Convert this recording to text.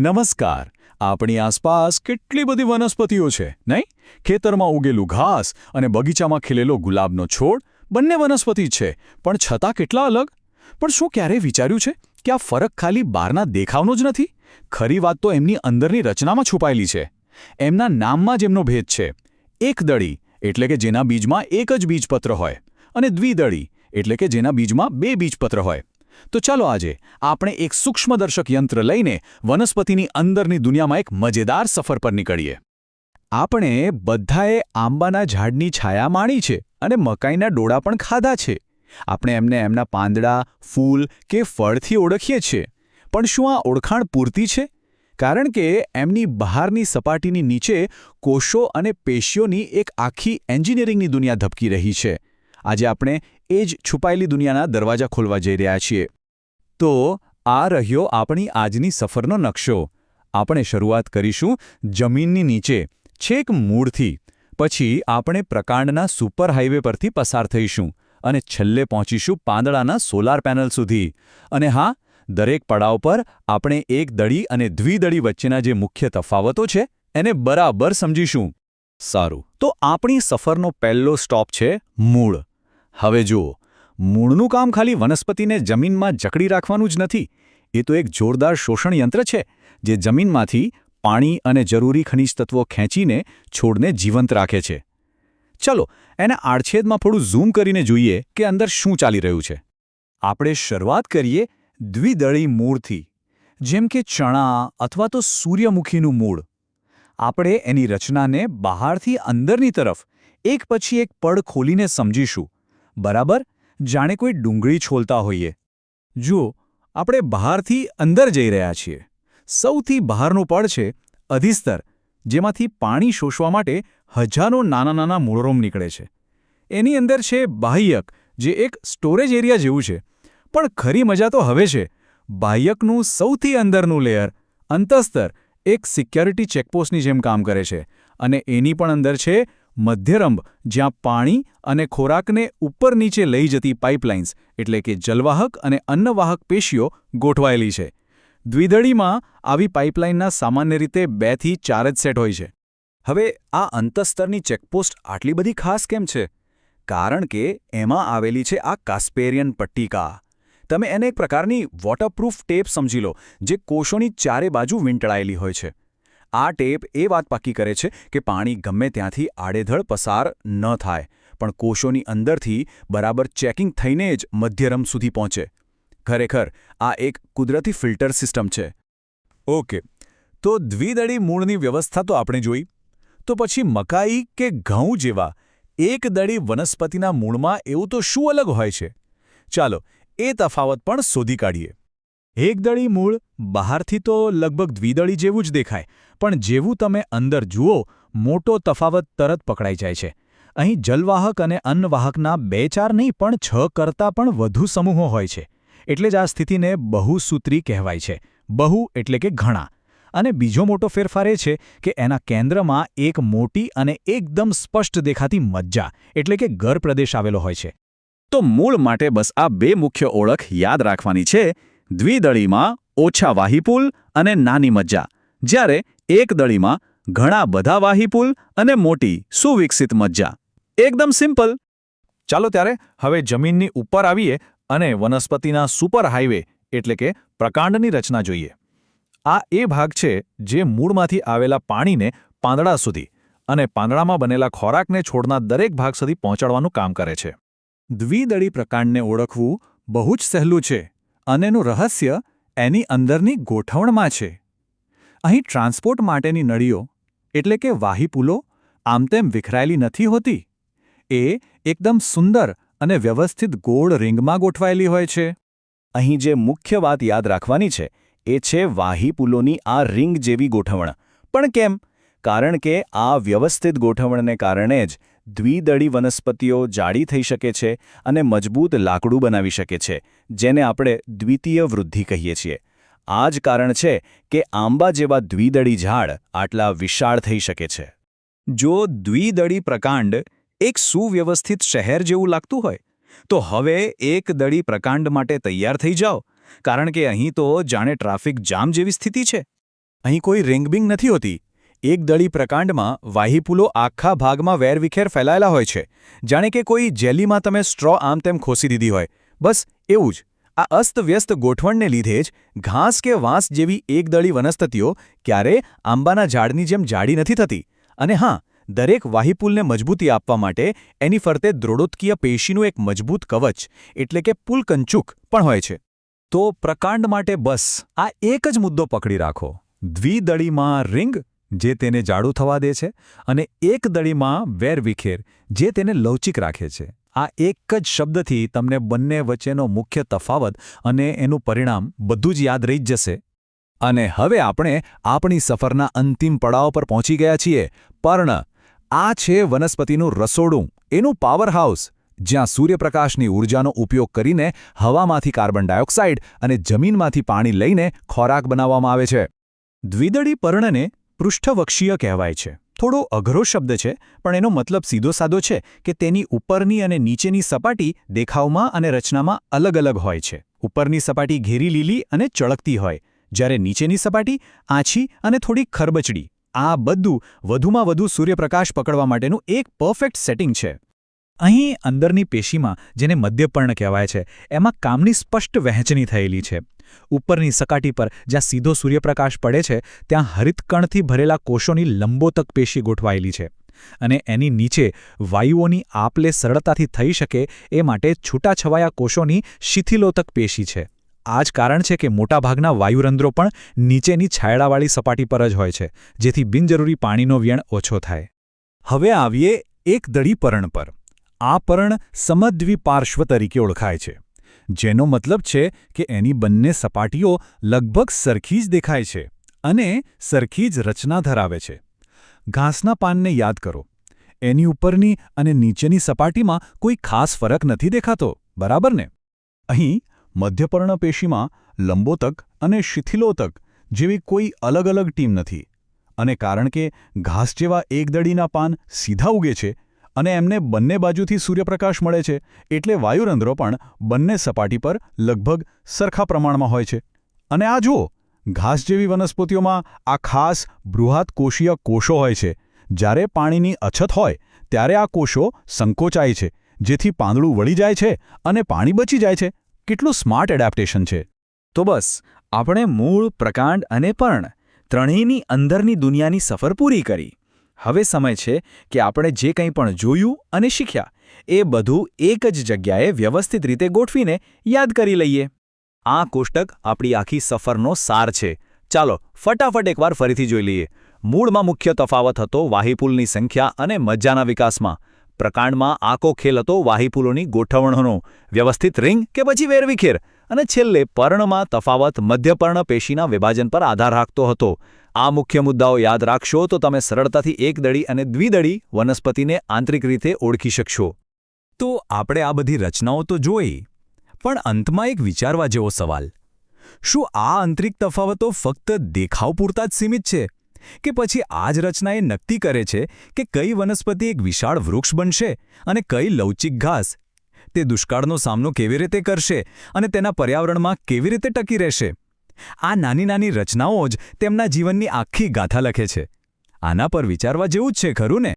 નમસ્કાર. આપણી આસપાસ કેટલી બધી વનસ્પતિઓ છે, નહીં? ખેતરમાં ઉગેલું ઘાસ અને બગીચામાં ખીલેલો ગુલાબનો છોડ બંને વનસ્પતિ જ છે, પણ છતાં કેટલા અલગ? પણ શું ક્યારેય વિચાર્યું છે કે આ ફરક ખાલી બહારના દેખાવનો જ નથી? ખરી વાત તો એમની અંદરની રચનામાં છુપાયેલી છે. એમના નામમાં જ એમનો ભેદ છે. એકદળી એટલે કે જેના બીજમાં એક જ બીજપત્ર હોય, અને દ્વિદળી એટલે કે જેના બીજમાં બે બીજપત્ર હોય. તો ચાલો આજે આપણે એક સૂક્ષ્મદર્શક યંત્ર લઈને વનસ્પતિની અંદરની દુનિયામાં એક મજેદાર સફર પર નીકળીએ. આપણે બધાએ આંબાના ઝાડની છાયા માણી છે અને મકાઈના ડોળા પણ ખાધા છે. આપણે એમને એમના પાંદડા, ફૂલ કે ફળથી ઓળખીએ છીએ. પણ શું આ ઓળખાણ પૂરતી છે? કારણ કે એમની બહારની સપાટીની નીચે કોષો અને પેશીઓની એક આખી એન્જિનિયરિંગની દુનિયા ધબકી રહી છે. આજે આપણે એ જ છુપાયેલી દુનિયાના દરવાજા ખોલવા જઈ રહ્યા છીએ. તો આ રહ્યો આપણી આજની સફરનો નકશો. આપણે શરૂઆત કરીશું જમીનની નીચે, છેક મૂળથી. પછી આપણે પ્રકાંડના સુપર હાઇવે પરથી પસાર થઈશું અને છેલ્લે પહોંચીશું પાંદડાના સોલાર પેનલ સુધી. અને હા, દરેક પડાવ પર આપણે એક દળી અને દ્વિદળી વચ્ચેના જે મુખ્ય તફાવતો છે એને બરાબર સમજીશું. સારું, તો આપણી સફરનો પહેલો સ્ટોપ છે મૂળ. હવે જુઓ, મૂળનું કામ ખાલી વનસ્પતિને જમીનમાં જકડી રાખવાનું જ નથી. એ તો એક જોરદાર શોષણ યંત્ર છે જે જમીનમાંથી પાણી અને જરૂરી ખનિજ તત્વો ખેંચીને છોડને જીવંત રાખે છે. ચલો એના આડછેદમાં થોડું ઝૂમ કરીને જોઈએ કે અંદર શું ચાલી રહ્યું છે. આપણે શરૂઆત કરીએ દ્વિદળી મૂળથી, જેમ કે ચણા અથવા તો સૂર્યમુખીનું મૂળ. આપણે એની રચનાને બહારથી અંદરની તરફ એક પછી એક પડ ખોલીને સમજીશું. બરાબર, જાણે કોઈ ડુંગળી છોલતા હોઈએ. જુઓ, આપણે બહારથી અંદર જઈ રહ્યા છીએ. સૌથી બહારનું પડ છે અધિસ્તર, જેમાંથી પાણી શોષવા માટે હજારો નાના નાના મૂળરોમ નીકળે છે. એની અંદર છે બાહ્યક, જે એક સ્ટોરેજ એરિયા જેવું છે. પણ ખરી મજા તો હવે છે. બાહ્યકનું સૌથી અંદરનું લેયર, અંતસ્તર, એક સિક્યોરિટી ચેકપોસ્ટની જેમ કામ કરે છે. અને એની પણ અંદર છે મધ્યરંભ, જ્યાં પાણી અને ખોરાકને ઉપર નીચે લઈ જતી પાઇપલાઇન્સ એટલે કે જલવાહક અને અન્નવાહક પેશીઓ ગોઠવાયેલી છે. દ્વિદળીમાં આવી પાઇપલાઇનના સામાન્ય રીતે 2 થી 4 જ સેટ હોય છે. હવે આ અંતસ્તરની ચેકપોસ્ટ આટલી બધી ખાસ કેમ છે? કારણ કે એમાં આવેલી છે આ કાસ્પેરિયન પટ્ટિકા. તમે એને એક પ્રકારની વોટરપ્રૂફ ટેપ સમજી લો, જે કોષોની ચારે બાજુ વીંટળાયેલી હોય છે. આ ટેપ એ વાત પાકી કરે છે કે પાણી ગમે ત્યાંથી આડેધડ પસાર ન થાય, પણ કોષોની અંદરથી બરાબર ચેકિંગ થઈને જ મધ્યરંભ સુધી પહોંચે. ખરેખર આ એક કુદરતી ફિલ્ટર સિસ્ટમ છે. ઓકે, તો દ્વિદળી મૂળની વ્યવસ્થા તો આપણે જોઈ. તો પછી મકાઈ કે ઘઉં જેવા એકદળી વનસ્પતિના મૂળમાં એવું તો શું અલગ હોય છે? ચાલો એ તફાવત પણ શોધી કાઢીએ. એકદળી મૂળ બહારથી તો લગભગ દ્વિદળી જેવું જ દેખાય, પણ જેવું તમે અંદર જુઓ, મોટો તફાવત તરત પકડાઈ જાય છે. અહીં જલવાહક અને અન્નવાહકના 2-4 નહીં પણ 6 કરતાં પણ વધુ સમૂહો હોય છે. એટલે જ આ સ્થિતિને બહુસૂત્રી કહેવાય છે. બહુ એટલે કે ઘણા. અને બીજો મોટો ફેરફાર એ છે કે એના કેન્દ્રમાં એક મોટી અને એકદમ સ્પષ્ટ દેખાતી મજ્જા એટલે કે ગર પ્રદેશ આવેલો હોય છે. તો મૂળ માટે બસ આ 2 મુખ્ય ઓળખ યાદ રાખવાની છે. દ્વિદળીમાં ઓછા વાહીપુલ અને નાની મજ્જા, જ્યારે એકદળીમાં ઘણા બધા વાહીપુલ અને મોટી સુવિકસિત મજ્જા. એકદમ સિમ્પલ. ચાલો ત્યારે હવે જમીનની ઉપર આવીએ અને વનસ્પતિના સુપર હાઇવે એટલે કે પ્રકાંડની રચના જોઈએ. આ એ ભાગ છે જે મૂળમાંથી આવેલા પાણીને પાંદડા સુધી અને પાંદડામાં બનેલા ખોરાકને છોડના દરેક ભાગ સુધી પહોંચાડવાનું કામ કરે છે. દ્વિદળી પ્રકાંડને ઓળખવું બહુ જ સહેલું છે, અને એનું રહસ્ય એની અંદરની ગોઠવણમાં છે. અહીં ટ્રાન્સપોર્ટ માટેની નળીઓ એટલે કે વાહીપુલો આમ તેમ વિખરાયેલી નથી હોતી. એ એકદમ સુંદર અને વ્યવસ્થિત ગોળ રિંગમાં ગોઠવાયેલી હોય છે. અહીં જે મુખ્ય વાત યાદ રાખવાની છે એ છે વાહીપુલોની આ રિંગ જેવી ગોઠવણ. પણ કેમ? કારણ કે આ વ્યવસ્થિત ગોઠવણને કારણે જ દ્વિદળી વનસ્પતિઓ જાડી થઈ શકે છે અને મજબૂત લાકડું બનાવી શકે છે, જેને આપણે દ્વિતીય વૃદ્ધિ કહીએ છીએ. આ જ કારણ છે કે આંબા જેવા દ્વિદળી ઝાડ આટલા વિશાળ થઈ શકે છે. જો દ્વિદળી પ્રકાંડ એક સુવ્યવસ્થિત શહેર જેવું લાગતું હોય, તો હવે એકદળી પ્રકાંડ માટે તૈયાર થઈ જાઓ, કારણ કે અહીં તો જાણે ટ્રાફિક જામ જેવી સ્થિતિ છે. અહીં કોઈ રિંગબિંગ નથી હોતી. એકદળી પ્રકાંડમાં વાહિપુલો આખા ભાગમાં વેરવિખેર ફેલાયેલા હોય છે, જાણે કે કોઈ જેલીમાં તમે સ્ટ્રો આમ તેમ ખોસી દીધી હોય. બસ એવું જ. આ અસ્તવ્યસ્ત ગોઠવણને લીધે જ ઘાસ કે વાંસ જેવી એકદળી વનસ્પતિઓ ક્યારેય આંબાના ઝાડની જેમ જાડી નથી થતી. અને હા, દરેક વાહિપુલને મજબૂતી આપવા માટે એની ફરતે દ્રોડોત્કીય પેશીનું એક મજબૂત કવચ એટલે કે પુલકંચુક પણ હોય છે. તો પ્રકાંડ માટે બસ આ એક જ મુદ્દો પકડી રાખો. દ્વિદળીમાં રિંગ, જે તેને જાડું થવા દે છે, અને એકદળીમાં વેરવિખેર, જે તેને લવચીક રાખે છે. આ એક જ શબ્દથી તમને બંને વચ્ચેનો મુખ્ય તફાવત અને એનું પરિણામ બધું જ યાદ રહી જ જશે. અને હવે આપણે આપણી સફરના અંતિમ પડાવ પર પહોંચી ગયા છીએ. પર્ણ. આ છે વનસ્પતિનું રસોડું, એનું પાવરહાઉસ, જ્યાં સૂર્યપ્રકાશની ઊર્જાનો ઉપયોગ કરીને હવામાંથી કાર્બન ડાયોક્સાઇડ અને જમીનમાંથી પાણી લઈને ખોરાક બનાવવામાં આવે છે. દ્વિદળી પર્ણને પૃષ્ઠવક્ષીય કહેવાય છે. થોડો અઘરો શબ્દ છે, પણ એનો મતલબ સીધો સાદો છે કે તેની ઉપરની અને નીચેની સપાટી દેખાવમાં અને રચનામાં અલગ અલગ હોય છે. ઉપરની સપાટી ઘેરી લીલી અને ચળકતી હોય, જ્યારે નીચેની સપાટી આછી અને થોડી ખરબચડી. આ બધું વધુમાં વધુ સૂર્યપ્રકાશ પકડવા માટેનું એક પરફેક્ટ સેટિંગ છે. અહીં અંદરની પેશીમાં, જેને મધ્યપર્ણ કહેવાય છે, એમાં કામની સ્પષ્ટ વહેંચણી થયેલી છે. ઉપરની સપાટી પર જ્યાં સીધો સૂર્યપ્રકાશ પડે છે, ત્યાં હરિતકણથી ભરેલા કોષોની લંબોતક પેશી ગોઠવાયેલી છે. અને એની નીચે વાયુઓની આપ-લે સરળતાથી થઈ શકે એ માટે છૂટાછવાયા કોષોની શિથિલોતક પેશી છે. આ જ કારણ છે કે મોટાભાગના વાયુરંધ્રો પણ નીચેની છાયડાવાળી સપાટી પર જ હોય છે, જેથી બિનજરૂરી પાણીનો વ્યણ ઓછો થાય. હવે આવીએ એકદળી પર્ણ પર. આ પર્ણ સમદ્વિપાર્શ્વ તરીકે ઓળખાય છે, જેનો મતલબ છે કે એની બંને સપાટીઓ લગભગ સરખી જ દેખાય છે અને સરખી જ રચના ધરાવે છે. ઘાસના પાનને યાદ કરો. એની ઉપરની અને નીચેની સપાટીમાં કોઈ ખાસ ફરક નથી દેખાતો, બરાબર ને? અહીં મધ્યપર્ણ પેશીમાં લંબોતક અને શિથિલોતક જેવી કોઈ અલગ અલગ ટીમ નથી. અને કારણ કે ઘાસ જેવા એકદળીના પાન સીધા ઉગે છે અને એમને બંને બાજુથી સૂર્યપ્રકાશ મળે છે, એટલે વાયુરંધ્રો પણ બંને સપાટી પર લગભગ સરખા પ્રમાણમાં હોય છે. અને આ જુઓ, ઘાસ જેવી વનસ્પતિઓમાં આ ખાસ બૃહત્કોષીય કોષો હોય છે. જ્યારે પાણીની અછત હોય ત્યારે આ કોષો સંકોચાય છે, જેથી પાંદડું વળી જાય છે અને પાણી બચી જાય છે. કેટલું સ્માર્ટ એડેપ્ટેશન છે! તો બસ, આપણે મૂળ, પ્રકાંડ અને પર્ણ ત્રણેયની અંદરની દુનિયાની સફર પૂરી કરી. હવે સમય છે કે આપણે જે કંઈ પણ જોયું અને શીખ્યા એ બધું એક જ જગ્યાએ વ્યવસ્થિત રીતે ગોઠવીને યાદ કરી લઈએ. આ કોષ્ટક આપણી આખી સફરનો સાર છે. ચાલો ફટાફટ એકવાર ફરીથી જોઈ લઈએ. મૂળમાં મુખ્ય તફાવત હતો વાહિપુલની સંખ્યા અને મજ્જાના વિકાસમાં. પ્રકાંડમાં આખો ખેલ હતો વાહિપુલોની ગોઠવણોનો, વ્યવસ્થિત રિંગ કે પછી વેરવિખેર. અને છેલ્લે પર્ણમાં તફાવત મધ્યપર્ણ પેશીના વિભાજન પર આધાર રાખતો હતો. આ મુખ્ય મુદ્દાઓ યાદ રાખશો તો તમે સરળતાથી એકદળી અને દ્વિદળી વનસ્પતિને આંતરિક રીતે ઓળખી શકશો. તો આપણે આ બધી રચનાઓ તો જોઈ, પણ અંતમાં એક વિચારવા જેવો સવાલ. શું આ આંતરિક તફાવતો ફક્ત દેખાવ પૂરતા જ સીમિત છે? કે પછી આ જ રચના એ નક્કી કરે છે કે કઈ વનસ્પતિ એક વિશાળ વૃક્ષ બનશે અને કઈ લવચીક ઘાસ? તે દુષ્કાળનો સામનો કેવી રીતે કરશે અને તેના પર્યાવરણમાં કેવી રીતે ટકી રહેશે? આ નાની નાની રચનાઓ જ તેમના જીવનની આખી ગાથા લખે છે. આના પર વિચારવા જેવું જ છે, ખરું ને?